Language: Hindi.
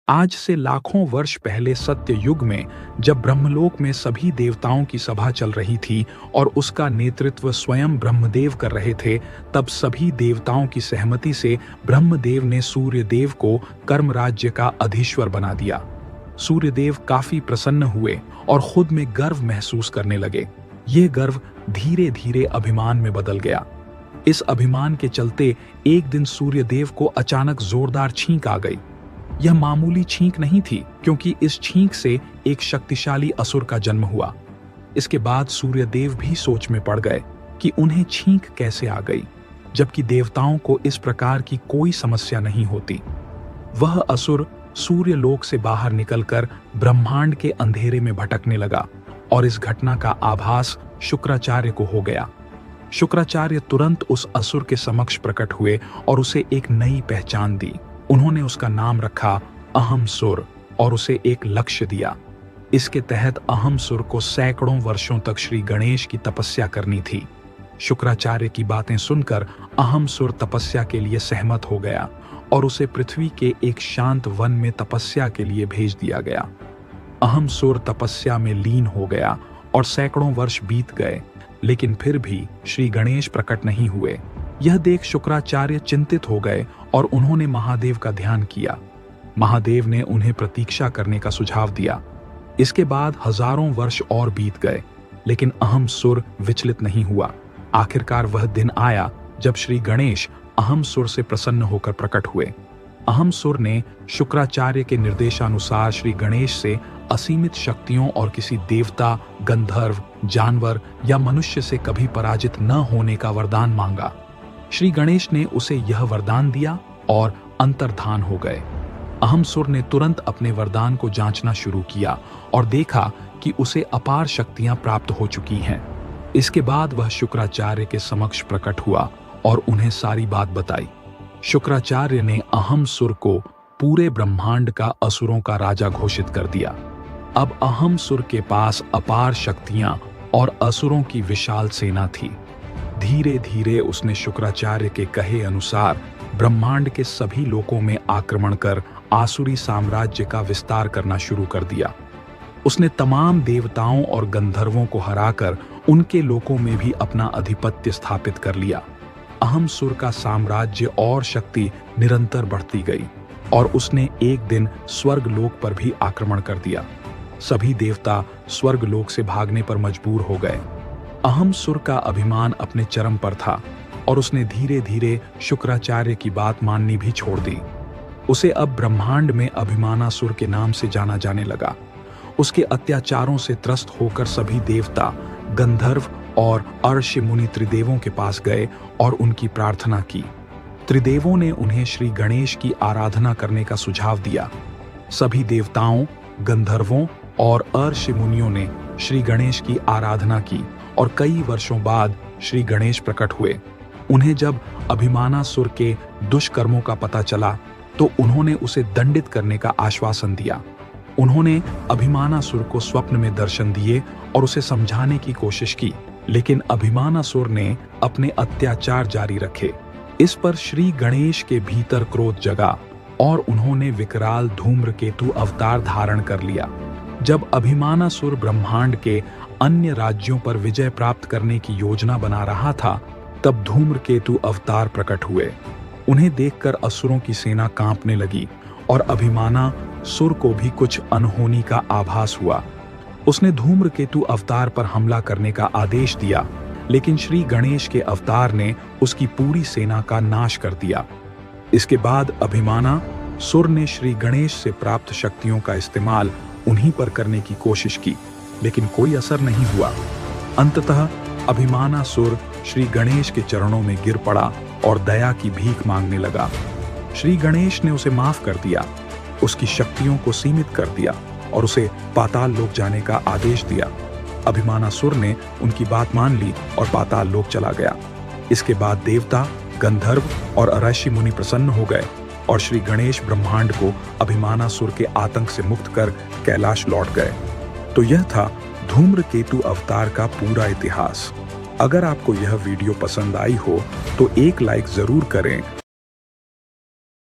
आज से लाखों वर्ष पहले सत्य युग में जब ब्रह्मलोक में सभी देवताओं की सभा चल रही थी और उसका नेतृत्व स्वयं ब्रह्मदेव कर रहे थे, तब सभी देवताओं की सहमति से ब्रह्मदेव ने सूर्यदेव को कर्म राज्य का अधीश्वर बना दिया। सूर्यदेव काफी प्रसन्न हुए और खुद में गर्व महसूस करने लगे। यह गर्व धीरे धीरे अभिमान में बदल गया। इस अभिमान के चलते एक दिन सूर्यदेव को अचानक जोरदार छींक आ गई। यह मामूली छींक नहीं थी, क्योंकि इस छींक से एक शक्तिशाली असुर का जन्म हुआ। इसके बाद सूर्यदेव भी सोच में पड़ गए कि उन्हें छींक कैसे आ गई, जबकि देवताओं को इस प्रकार की कोई समस्या नहीं होती। वह असुर सूर्यलोक से बाहर निकलकर ब्रह्मांड के अंधेरे में भटकने लगा और इस घटना का आभास शुक्राचार्य को हो गया। शुक्राचार्य तुरंत उस असुर के समक्ष प्रकट हुए और उसे एक नई पहचान दी। उन्होंने उसका नाम रखा अहम सुर और उसे एक लक्ष्य दिया। इसके तहत अहम सुर को सैकड़ों वर्षों तक श्री गणेश की तपस्या करनी थी। शुक्राचार्य की बातें सुनकर अहम सुर तपस्या के लिए सहमत हो गया और उसे पृथ्वी के एक शांत वन में तपस्या के लिए भेज दिया गया। अहम सुर तपस्या में लीन हो गया और सैकड़ों वर्ष बीत गए, लेकिन फिर भी श्री गणेश प्रकट नहीं हुए। यह देख शुक्राचार्य चिंतित हो गए और उन्होंने महादेव का ध्यान किया। महादेव ने उन्हें प्रतीक्षा करने का सुझाव दिया। इसके बाद हजारों वर्ष और बीत गए, लेकिन अहम सुर विचलित नहीं हुआ। आखिरकार वह दिन आया जब श्री गणेश अहम सुर से प्रसन्न होकर प्रकट हुए। अहम सुर ने शुक्राचार्य के निर्देशानुसार श्री गणेश से असीमित शक्तियों और किसी देवता, गंधर्व, जानवर या मनुष्य से कभी पराजित न होने का वरदान मांगा। श्री गणेश ने उसे यह वरदान दिया और अंतर्धान हो गए। अहम सुर ने तुरंत अपने वरदान को जांचना शुरू किया और देखा कि उसे अपार शक्तियां प्राप्त हो चुकी हैं। इसके बाद वह शुक्राचार्य के समक्ष प्रकट हुआ और उन्हें सारी बात बताई। शुक्राचार्य ने अहम सुर को पूरे ब्रह्मांड का असुरों का राजा घोषित कर दिया। अब अहम सुर के पास अपार शक्तियां और असुरों की विशाल सेना थी। धीरे धीरे उसने शुक्राचार्य के कहे अनुसार ब्रह्मांड के सभी लोकों में आक्रमण कर आसुरी साम्राज्य का विस्तार करना शुरू कर दिया। उसने तमाम देवताओं और गंधर्वों को हराकर उनके लोकों में भी अपना आधिपत्य स्थापित कर लिया। अहम सुर का साम्राज्य और शक्ति निरंतर बढ़ती गई और उसने एक दिन स्वर्ग लोक पर भी आक्रमण कर दिया। सभी देवता स्वर्ग लोक से भागने पर मजबूर हो गए। अहम सुर का अभिमान अपने चरम पर था और उसने धीरे धीरे शुक्राचार्य की बात माननी भी छोड़ दी। उसे अब ब्रह्मांड में अभिमानासुर के नाम से जाना जाने लगा। उसके अत्याचारों से त्रस्त होकर सभी देवता, गंधर्व और अर्षि मुनि त्रिदेवों के पास गए और उनकी प्रार्थना की। त्रिदेवों ने उन्हें श्री गणेश की आराधना करने का सुझाव दिया। सभी देवताओं, गंधर्वों और अर्षि मुनियों ने श्री गणेश की आराधना की और कई वर्षों बाद श्री गणेश प्रकट हुए। उन्हें जब अभिमानासुर के दुष्कर्मों का पता चला तो उन्होंने उसे दंडित करने का आश्वासन दिया। उन्होंने अभिमानासुर को स्वप्न में दर्शन दिए और उसे समझाने की कोशिश की, लेकिन अभिमानासुर ने अपने अत्याचार जारी रखे। इस पर श्री गणेश के भीतर क्रोध जगा और उन्होंने विकराल धूम्रकेतु अवतार धारण कर लिया। जब अभिमानासुर ब्रह्मांड के अन्य राज्यों पर विजय प्राप्त करने की योजना बना रहा था, तब धूम्रकेतु अवतार प्रकट हुए। उन्हें देखकर असुरों की सेना कांपने लगी और अभिमानासुर को भी कुछ अनहोनी का आभास हुआ। उसने धूम्रकेतु अवतार पर हमला करने का आदेश दिया, लेकिन श्री गणेश के अवतार ने उसकी पूरी सेना का नाश कर दिया। इसके बाद अभिमानासुर ने श्री गणेश से प्राप्त शक्तियों का इस्तेमाल उन्हीं पर करने की कोशिश की, लेकिन कोई असर नहीं हुआ। अंततः अभिमानासुर श्री गणेश के चरणों में गिर पड़ा और दया की भीख मांगने लगा। श्री गणेश ने उसे माफ कर दिया, उसकी शक्तियों को सीमित कर दिया और उसे पाताल लोक जाने का आदेश दिया। अभिमानासुर ने उनकी बात मान ली और पाताल लोक चला गया। इसके बाद देवता, गंधर्व और अर्षि मुनि प्रसन्न हो गए और श्री गणेश ब्रह्मांड को अभिमानासुर के आतंक से मुक्त कर कैलाश लौट गए। तो यह था धूम्रकेतु अवतार का पूरा इतिहास। अगर आपको यह वीडियो पसंद आई हो तो एक लाइक जरूर करें